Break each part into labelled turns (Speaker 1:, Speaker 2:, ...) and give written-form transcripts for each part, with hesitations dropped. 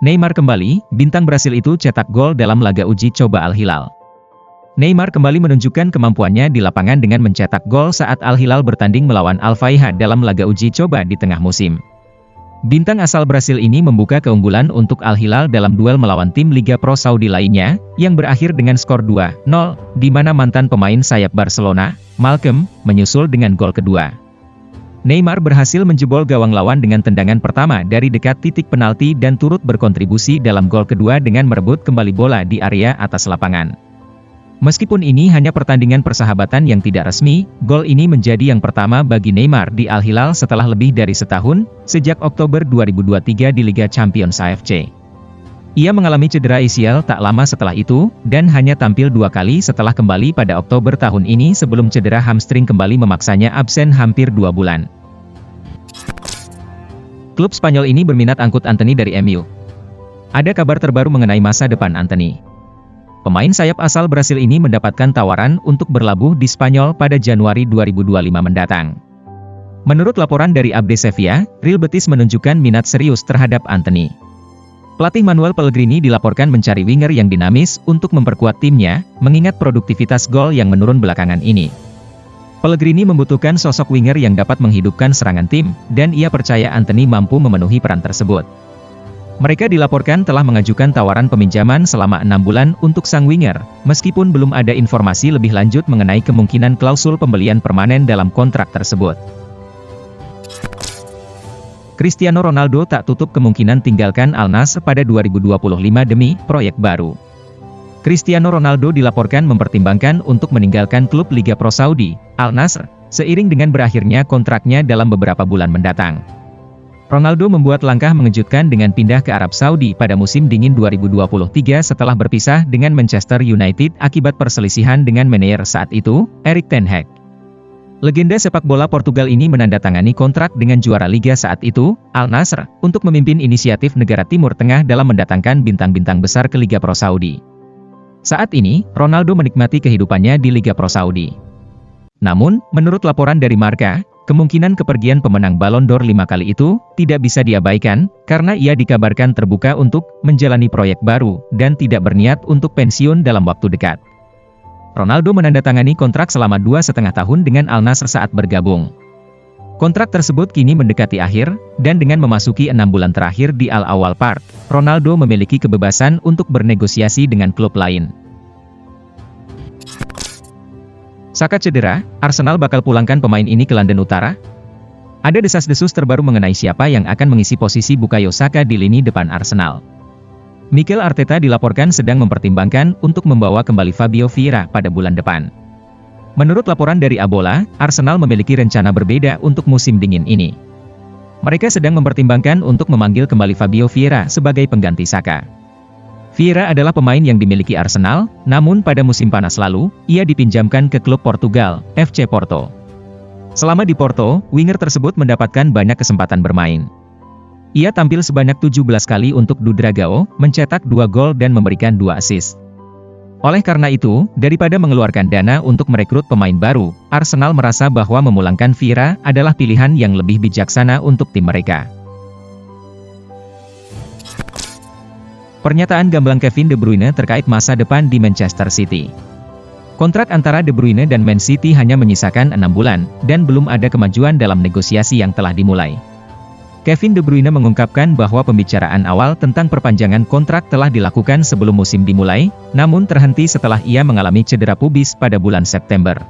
Speaker 1: Neymar kembali, bintang Brasil itu cetak gol dalam laga uji coba Al-Hilal. Neymar kembali menunjukkan kemampuannya di lapangan dengan mencetak gol saat Al-Hilal bertanding melawan Al-Faiha dalam laga uji coba di tengah musim. Bintang asal Brasil ini membuka keunggulan untuk Al-Hilal dalam duel melawan tim Liga Pro Saudi lainnya, yang berakhir dengan skor 2-0, di mana mantan pemain sayap Barcelona, Malcom, menyusul dengan gol kedua. Neymar berhasil menjebol gawang lawan dengan tendangan pertama dari dekat titik penalti dan turut berkontribusi dalam gol kedua dengan merebut kembali bola di area atas lapangan. Meskipun ini hanya pertandingan persahabatan yang tidak resmi, gol ini menjadi yang pertama bagi Neymar di Al-Hilal setelah lebih dari setahun, sejak Oktober 2023 di Liga Champions AFC. Ia mengalami cedera ACL tak lama setelah itu, dan hanya tampil 2 kali setelah kembali pada Oktober tahun ini sebelum cedera hamstring kembali memaksanya absen hampir 2 bulan. Klub Spanyol ini berminat angkut Antony dari MU. Ada kabar terbaru mengenai masa depan Antony. Pemain sayap asal Brasil ini mendapatkan tawaran untuk berlabuh di Spanyol pada Januari 2025 mendatang. Menurut laporan dari Abde Sevilla, Real Betis menunjukkan minat serius terhadap Antony. Pelatih Manuel Pellegrini dilaporkan mencari winger yang dinamis untuk memperkuat timnya, mengingat produktivitas gol yang menurun belakangan ini. Pellegrini membutuhkan sosok winger yang dapat menghidupkan serangan tim, dan ia percaya Antony mampu memenuhi peran tersebut. Mereka dilaporkan telah mengajukan tawaran peminjaman selama 6 bulan untuk sang winger, meskipun belum ada informasi lebih lanjut mengenai kemungkinan klausul pembelian permanen dalam kontrak tersebut. Cristiano Ronaldo tak tutup kemungkinan tinggalkan Al Nassr pada 2025 demi proyek baru. Cristiano Ronaldo dilaporkan mempertimbangkan untuk meninggalkan klub Liga Pro Saudi, Al Nassr, seiring dengan berakhirnya kontraknya dalam beberapa bulan mendatang. Ronaldo membuat langkah mengejutkan dengan pindah ke Arab Saudi pada musim dingin 2023 setelah berpisah dengan Manchester United akibat perselisihan dengan manajer saat itu, Erik ten Hag. Legenda sepak bola Portugal ini menandatangani kontrak dengan juara liga saat itu, Al Nassr, untuk memimpin inisiatif negara Timur Tengah dalam mendatangkan bintang-bintang besar ke Liga Pro Saudi. Saat ini, Ronaldo menikmati kehidupannya di Liga Pro Saudi. Namun, menurut laporan dari Marca, kemungkinan kepergian pemenang Ballon d'Or 5 kali itu tidak bisa diabaikan, karena ia dikabarkan terbuka untuk menjalani proyek baru, dan tidak berniat untuk pensiun dalam waktu dekat. Ronaldo menandatangani kontrak selama 2,5 tahun dengan Al Nassr saat bergabung. Kontrak tersebut kini mendekati akhir, dan dengan memasuki 6 bulan terakhir di Al Awal Park, Ronaldo memiliki kebebasan untuk bernegosiasi dengan klub lain. Saka cedera, Arsenal bakal pulangkan pemain ini ke London Utara? Ada desas-desus terbaru mengenai siapa yang akan mengisi posisi Bukayo Saka di lini depan Arsenal. Mikel Arteta dilaporkan sedang mempertimbangkan untuk membawa kembali Fabio Vieira pada bulan depan. Menurut laporan dari Abola, Arsenal memiliki rencana berbeda untuk musim dingin ini. Mereka sedang mempertimbangkan untuk memanggil kembali Fabio Vieira sebagai pengganti Saka. Vieira adalah pemain yang dimiliki Arsenal, namun pada musim panas lalu, ia dipinjamkan ke klub Portugal, FC Porto. Selama di Porto, winger tersebut mendapatkan banyak kesempatan bermain. Ia tampil sebanyak 17 kali untuk Dragao, mencetak 2 gol dan memberikan 2 assist. Oleh karena itu, daripada mengeluarkan dana untuk merekrut pemain baru, Arsenal merasa bahwa memulangkan Vieira adalah pilihan yang lebih bijaksana untuk tim mereka. Pernyataan gamblang Kevin De Bruyne terkait masa depan di Manchester City. Kontrak antara De Bruyne dan Man City hanya menyisakan 6 bulan, dan belum ada kemajuan dalam negosiasi yang telah dimulai. Kevin De Bruyne mengungkapkan bahwa pembicaraan awal tentang perpanjangan kontrak telah dilakukan sebelum musim dimulai, namun terhenti setelah ia mengalami cedera pubis pada bulan September.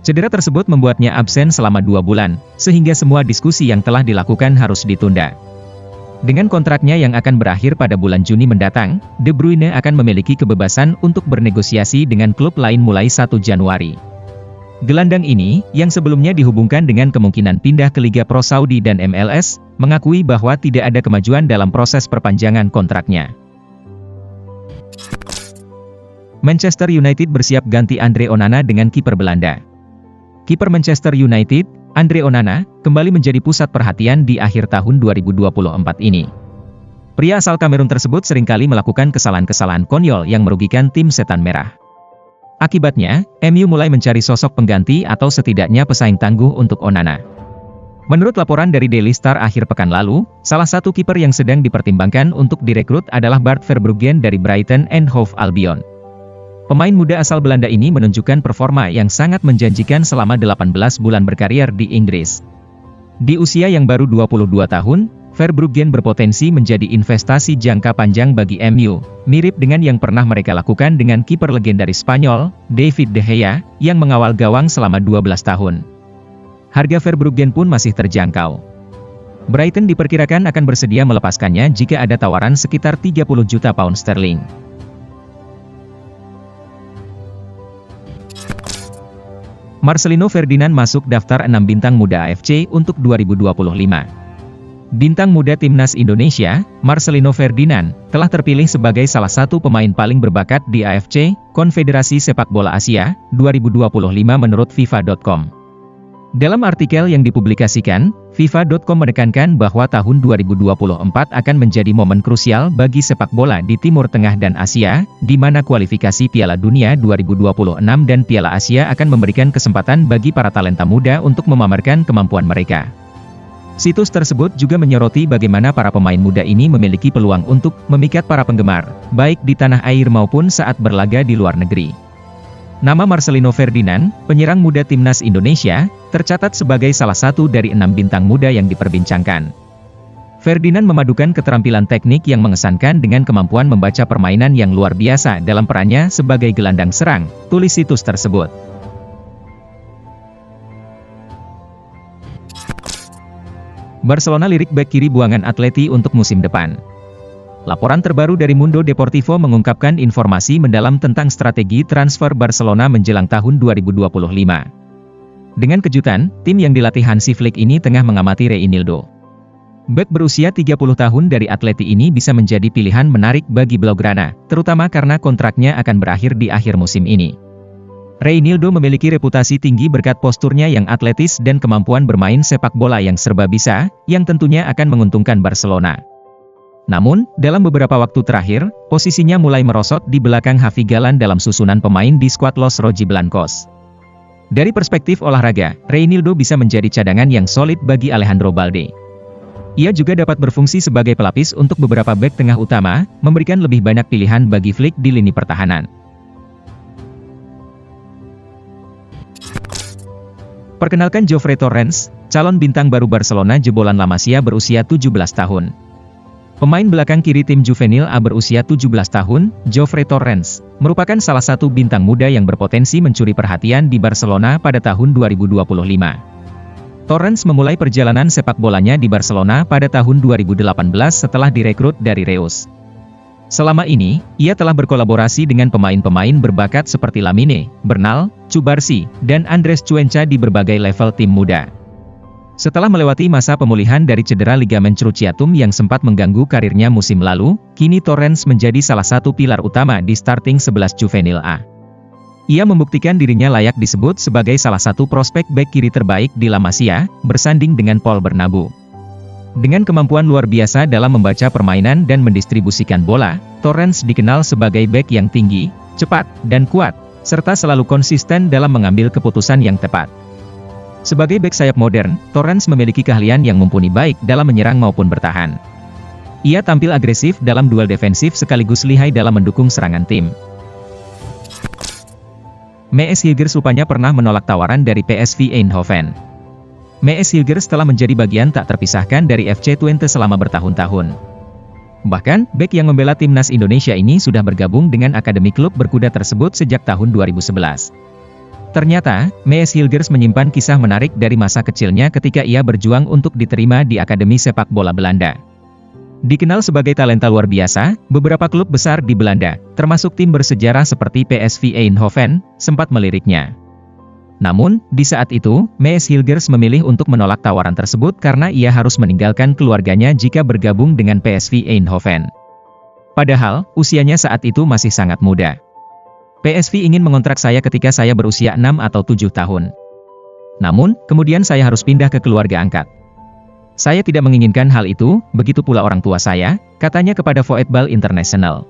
Speaker 1: Cedera tersebut membuatnya absen selama 2 bulan, sehingga semua diskusi yang telah dilakukan harus ditunda. Dengan kontraknya yang akan berakhir pada bulan Juni mendatang, De Bruyne akan memiliki kebebasan untuk bernegosiasi dengan klub lain mulai 1 Januari. Gelandang ini, yang sebelumnya dihubungkan dengan kemungkinan pindah ke Liga Pro Saudi dan MLS, mengakui bahwa tidak ada kemajuan dalam proses perpanjangan kontraknya. Manchester United bersiap ganti Andre Onana dengan kiper Belanda. Kiper Manchester United, Andre Onana, kembali menjadi pusat perhatian di akhir tahun 2024 ini. Pria asal Kamerun tersebut seringkali melakukan kesalahan-kesalahan konyol yang merugikan tim Setan Merah. Akibatnya, MU mulai mencari sosok pengganti atau setidaknya pesaing tangguh untuk Onana. Menurut laporan dari Daily Star akhir pekan lalu, salah satu kiper yang sedang dipertimbangkan untuk direkrut adalah Bart Verbruggen dari Brighton and Hove Albion. Pemain muda asal Belanda ini menunjukkan performa yang sangat menjanjikan selama 18 bulan berkarier di Inggris. Di usia yang baru 22 tahun, Verbruggen berpotensi menjadi investasi jangka panjang bagi MU, mirip dengan yang pernah mereka lakukan dengan kiper legendaris Spanyol, David De Gea, yang mengawal gawang selama 12 tahun. Harga Verbruggen pun masih terjangkau. Brighton diperkirakan akan bersedia melepaskannya jika ada tawaran sekitar 30 juta pound sterling. Marcelino Ferdinand masuk daftar 6 bintang muda AFC untuk 2025. Bintang muda Timnas Indonesia, Marcelino Ferdinand, telah terpilih sebagai salah satu pemain paling berbakat di AFC, Konfederasi Sepak Bola Asia, 2025 menurut FIFA.com. Dalam artikel yang dipublikasikan, FIFA.com menekankan bahwa tahun 2024 akan menjadi momen krusial bagi sepak bola di Timur Tengah dan Asia, di mana kualifikasi Piala Dunia 2026 dan Piala Asia akan memberikan kesempatan bagi para talenta muda untuk memamerkan kemampuan mereka. Situs tersebut juga menyoroti bagaimana para pemain muda ini memiliki peluang untuk memikat para penggemar, baik di tanah air maupun saat berlaga di luar negeri. Nama Marcelino Ferdinand, penyerang muda Timnas Indonesia, tercatat sebagai salah satu dari 6 bintang muda yang diperbincangkan. Ferdinand memadukan keterampilan teknik yang mengesankan dengan kemampuan membaca permainan yang luar biasa dalam perannya sebagai gelandang serang, tulis situs tersebut. Barcelona lirik bek kiri buangan Atleti untuk musim depan. Laporan terbaru dari Mundo Deportivo mengungkapkan informasi mendalam tentang strategi transfer Barcelona menjelang tahun 2025. Dengan kejutan, tim yang dilatih Hansi Flick ini tengah mengamati Reinildo. Bek berusia 30 tahun dari Atleti ini bisa menjadi pilihan menarik bagi Blaugrana, terutama karena kontraknya akan berakhir di akhir musim ini. Reinildo memiliki reputasi tinggi berkat posturnya yang atletis dan kemampuan bermain sepak bola yang serba bisa, yang tentunya akan menguntungkan Barcelona. Namun, dalam beberapa waktu terakhir, posisinya mulai merosot di belakang Javi Galan dalam susunan pemain di skuad Los Rojiblancos. Dari perspektif olahraga, Reinildo bisa menjadi cadangan yang solid bagi Alejandro Balde. Ia juga dapat berfungsi sebagai pelapis untuk beberapa bek tengah utama, memberikan lebih banyak pilihan bagi Flick di lini pertahanan. Perkenalkan Jofre Torrens, calon bintang baru Barcelona jebolan La Masia berusia 17 tahun. Pemain belakang kiri tim juvenil A berusia 17 tahun, Jofre Torrens, merupakan salah satu bintang muda yang berpotensi mencuri perhatian di Barcelona pada tahun 2025. Torrens memulai perjalanan sepak bolanya di Barcelona pada tahun 2018 setelah direkrut dari Reus. Selama ini, ia telah berkolaborasi dengan pemain-pemain berbakat seperti Lamine, Bernal, Cubarsí, dan Andres Cuenca di berbagai level tim muda. Setelah melewati masa pemulihan dari cedera ligamen cruciatum yang sempat mengganggu karirnya musim lalu, kini Torrens menjadi salah satu pilar utama di starting 11 juvenil A. Ia membuktikan dirinya layak disebut sebagai salah satu prospek bek kiri terbaik di La Masia, bersanding dengan Paul Bernabeu. Dengan kemampuan luar biasa dalam membaca permainan dan mendistribusikan bola, Torrens dikenal sebagai bek yang tinggi, cepat, dan kuat, serta selalu konsisten dalam mengambil keputusan yang tepat. Sebagai bek sayap modern, Torrens memiliki keahlian yang mumpuni baik dalam menyerang maupun bertahan. Ia tampil agresif dalam duel defensif sekaligus lihai dalam mendukung serangan tim. Maes Hilgers rupanya pernah menolak tawaran dari PSV Eindhoven. Maes Hilgers telah menjadi bagian tak terpisahkan dari FC Twente selama bertahun-tahun. Bahkan, bek yang membela timnas Indonesia ini sudah bergabung dengan akademi klub berkuda tersebut sejak tahun 2011. Ternyata, Maes Hilgers menyimpan kisah menarik dari masa kecilnya ketika ia berjuang untuk diterima di Akademi Sepak Bola Belanda. Dikenal sebagai talenta luar biasa, beberapa klub besar di Belanda, termasuk tim bersejarah seperti PSV Eindhoven, sempat meliriknya. Namun, di saat itu, Maes Hilgers memilih untuk menolak tawaran tersebut karena ia harus meninggalkan keluarganya jika bergabung dengan PSV Eindhoven. Padahal, usianya saat itu masih sangat muda. PSV ingin mengontrak saya ketika saya berusia 6 atau 7 tahun. Namun, kemudian saya harus pindah ke keluarga angkat. Saya tidak menginginkan hal itu, begitu pula orang tua saya, katanya kepada Voetbal International.